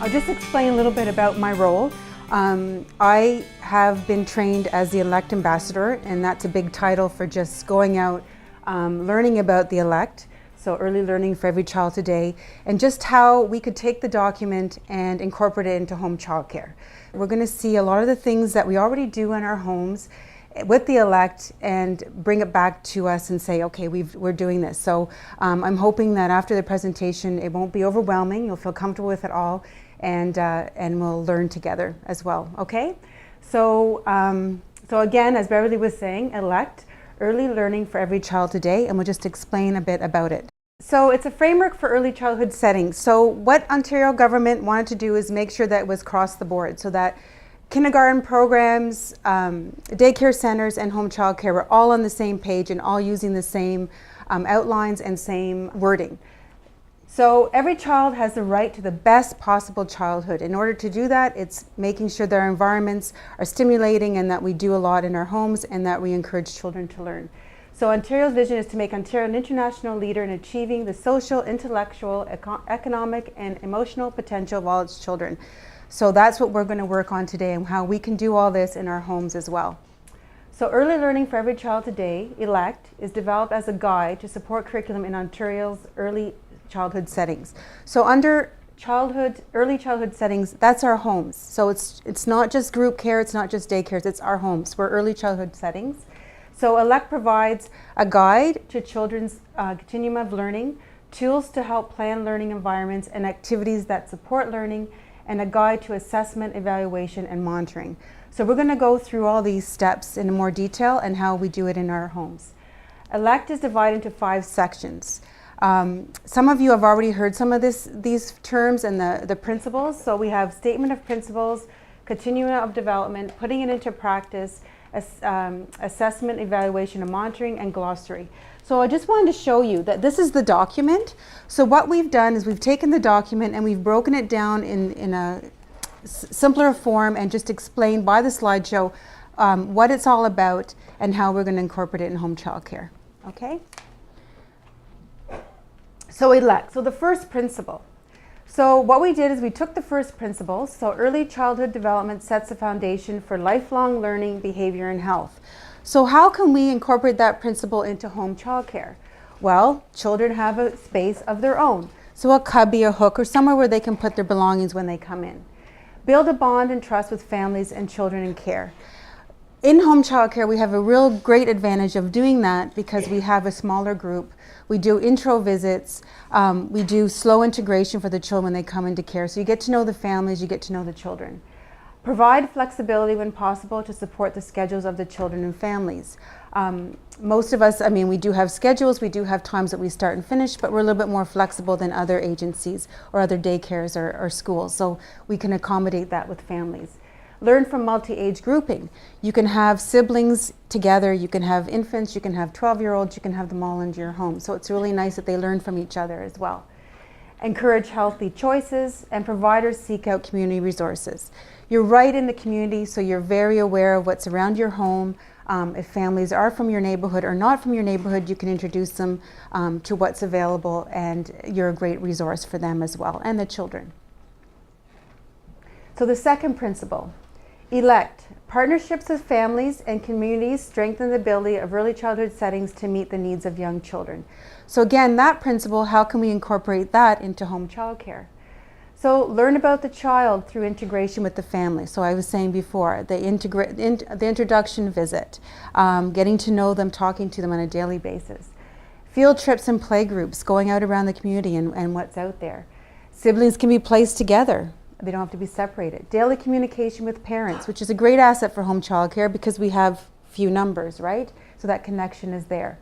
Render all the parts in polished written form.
I'll just explain a little bit about my role. I have been trained as the elect ambassador, and that's a big title for just going out, learning about the elect, so early learning for every child today, and just how we could take the document and incorporate it into home childcare. We're going to see a lot of the things that we already do in our homes with the elect and bring it back to us and say, okay, we're doing this. So I'm hoping that after the presentation it won't be overwhelming, you'll feel comfortable with it all, and we'll learn together as well, okay? So again, as Beverly was saying, elect, early learning for every child today, and we'll just explain a bit about it. So it's a framework for early childhood settings. So what Ontario government wanted to do is make sure that it was across the board, so that kindergarten programs, daycare centers, and home childcare were all on the same page and all using the same outlines and same wording. So every child has the right to the best possible childhood. In order to do that, it's making sure that our environments are stimulating and that we do a lot in our homes and that we encourage children to learn. So Ontario's vision is to make Ontario an international leader in achieving the social, intellectual, economic, and emotional potential of all its children. So that's what we're going to work on today, and how we can do all this in our homes as well. So early learning for every child today, ELECT, is developed as a guide to support curriculum in Ontario's early childhood settings. So under early childhood settings, that's our homes. So it's not just group care, it's not just daycares, it's our homes. We're early childhood settings. So ELECT provides a guide to children's continuum of learning, tools to help plan learning environments and activities that support learning, and a guide to assessment, evaluation, and monitoring. So we're going to go through all these steps in more detail and how we do it in our homes. ELECT is divided into 5 sections. Some of you have already heard some of these terms and the principles. So we have statement of principles, continuum of development, putting it into practice, assessment, evaluation, and monitoring, and glossary. So I just wanted to show you that this is the document. So what we've done is we've taken the document and we've broken it down in a simpler form and just explained by the slideshow what it's all about and how we're going to incorporate it in home childcare. Okay? So ELECT, so the first principle. So what we did is we took the first principle, so early childhood development sets the foundation for lifelong learning, behavior, and health. So how can we incorporate that principle into home childcare? Well, children have a space of their own. So a cubby, a hook, or somewhere where they can put their belongings when they come in. Build a bond and trust with families and children in care. In home childcare, we have a real great advantage of doing that because we have a smaller group. We do intro visits. We do slow integration for the children when they come into care. So you get to know the families, you get to know the children. Provide flexibility when possible to support the schedules of the children and families. Most of us, we do have schedules, we do have times that we start and finish, but we're a little bit more flexible than other agencies or other daycares or schools, so we can accommodate that with families. Learn from multi-age grouping. You can have siblings together, you can have infants, you can have 12-year-olds, you can have them all into your home. So it's really nice that they learn from each other as well. Encourage healthy choices, and providers seek out community resources. You're right in the community, so you're very aware of what's around your home. If families are from your neighborhood or not from your neighborhood, you can introduce them to what's available, and you're a great resource for them as well, and the children. So the second principle, ELECT. Partnerships with families and communities strengthen the ability of early childhood settings to meet the needs of young children. So again, that principle, how can we incorporate that into home childcare? So learn about the child through integration with the family. So I was saying before, the introduction visit, getting to know them, talking to them on a daily basis. Field trips and play groups, going out around the community and what's out there. Siblings can be placed together. They don't have to be separated. Daily communication with parents, which is a great asset for home childcare because we have few numbers, right? So that connection is there.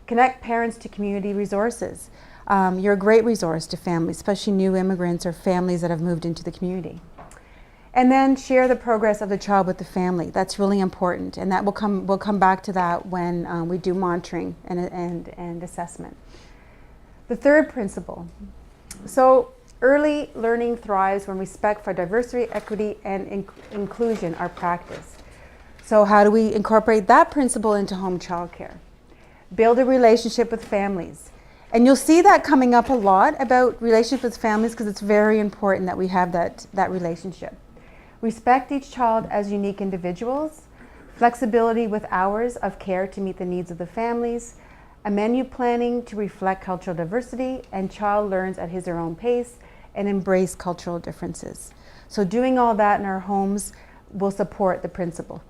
Connect parents to community resources. You're a great resource to families, especially new immigrants or families that have moved into the community. And then share the progress of the child with the family. That's really important, and that we'll come back to that when we do monitoring and assessment. The third principle. So early learning thrives when respect for diversity, equity, and inclusion are practiced. So how do we incorporate that principle into home childcare? Build a relationship with families. And you'll see that coming up a lot about relationships with families because it's very important that we have that relationship. Respect each child as unique individuals, flexibility with hours of care to meet the needs of the families, a menu planning to reflect cultural diversity, and child learns at his or her own pace and embrace cultural differences. So doing all that in our homes will support the principle.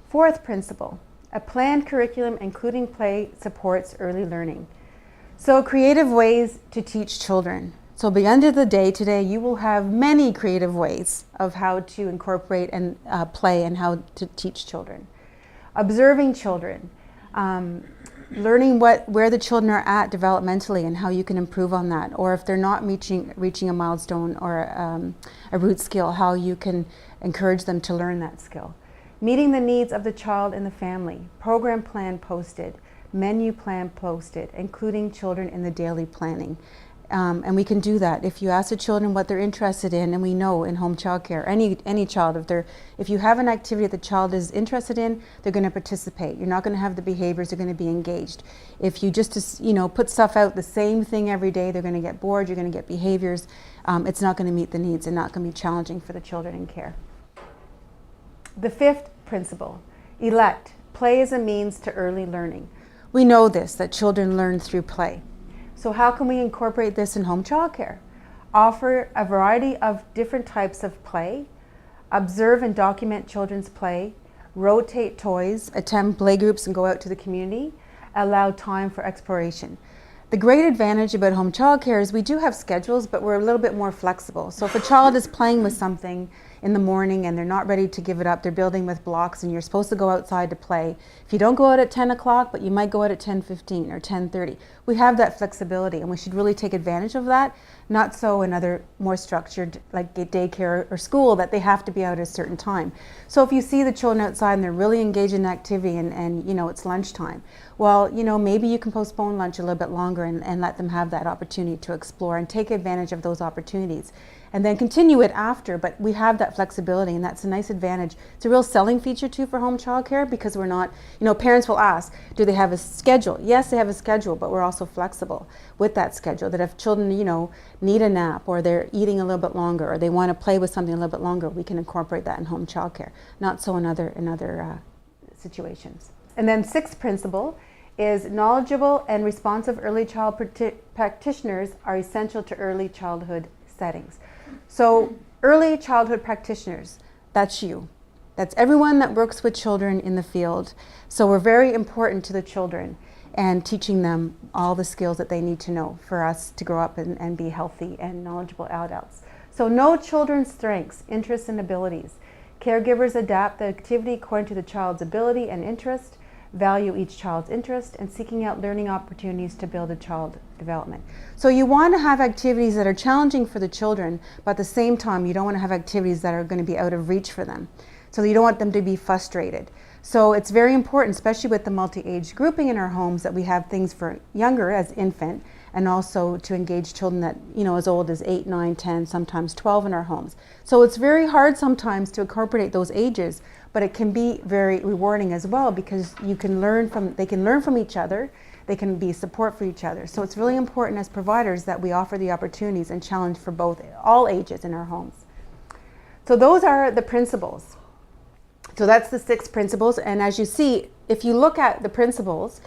Fourth principle, a planned curriculum including play supports early learning. So creative ways to teach children. So by the end of the day today, you will have many creative ways of how to incorporate and play and how to teach children. Observing children, learning where the children are at developmentally and how you can improve on that, or if they're not reaching a milestone or a root skill, how you can encourage them to learn that skill. Meeting the needs of the child and the family, program plan posted, menu plan posted, including children in the daily planning. And we can do that. If you ask the children what they're interested in, and we know in home childcare, any child, if you have an activity that the child is interested in, they're going to participate. You're not going to have the behaviors, they're going to be engaged. If you just put stuff out, the same thing every day, they're going to get bored, you're going to get behaviors. It's not going to meet the needs and not going to be challenging for the children in care. The fifth principle, elect, play as a means to early learning. We know this, that children learn through play. So how can we incorporate this in home childcare? Offer a variety of different types of play, observe and document children's play, rotate toys, attend play groups and go out to the community, allow time for exploration. The great advantage about home childcare is we do have schedules, but we're a little bit more flexible. So if a child is playing with something in the morning and they're not ready to give it up, they're building with blocks and you're supposed to go outside to play. If you don't go out at 10 o'clock, but you might go out at 10:15 or 10:30, we have that flexibility and we should really take advantage of that. Not so in other more structured like daycare or school that they have to be out at a certain time. So if you see the children outside and they're really engaged in activity and it's lunchtime, well, maybe you can postpone lunch a little bit longer and let them have that opportunity to explore and take advantage of those opportunities. And then continue it after, but we have that flexibility and that's a nice advantage. It's a real selling feature too for home childcare because we're not, parents will ask, do they have a schedule? Yes, they have a schedule, but we're also flexible with that schedule that if children, need a nap or they're eating a little bit longer or they want to play with something a little bit longer, we can incorporate that in home childcare. Not so in other situations. And then sixth principle is knowledgeable and responsive early child practitioners are essential to early childhood settings. So early childhood practitioners, that's you. That's everyone that works with children in the field. So we're very important to the children and teaching them all the skills that they need to know for us to grow up and be healthy and knowledgeable adults. So know children's strengths, interests, and abilities. Caregivers adapt the activity according to the child's ability and interest, value each child's interest, and seeking out learning opportunities to build a child development. So you want to have activities that are challenging for the children, but at the same time you don't want to have activities that are going to be out of reach for them. So you don't want them to be frustrated. So it's very important, especially with the multi-age grouping in our homes, that we have things for younger as infant and also to engage children that, as old as 8, 9, 10, sometimes 12 in our homes. So it's very hard sometimes to incorporate those ages, but it can be very rewarding as well because they can learn from each other, they can be support for each other. So it's really important as providers that we offer the opportunities and challenge for all ages in our homes. So those are the principles. So that's the 6 principles, and as you see, if you look at the principles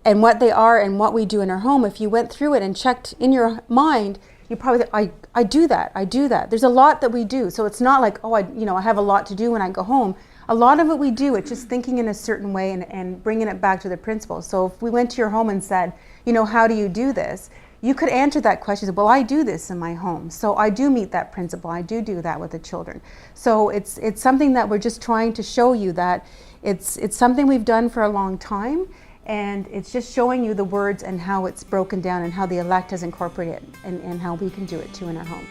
and what they are and what we do in our home, if you went through it and checked in your mind, you probably think, I do that. There's a lot that we do. So it's not like, I have a lot to do when I go home. A lot of it we do, it's just thinking in a certain way and bringing it back to the principles. So if we went to your home and said, how do you do this? You could answer that question, well, I do this in my home. So I do meet that principle. I do that with the children. So it's something that we're just trying to show you that it's something we've done for a long time, and it's just showing you the words and how it's broken down and how the elect has incorporated it and how we can do it too in our home.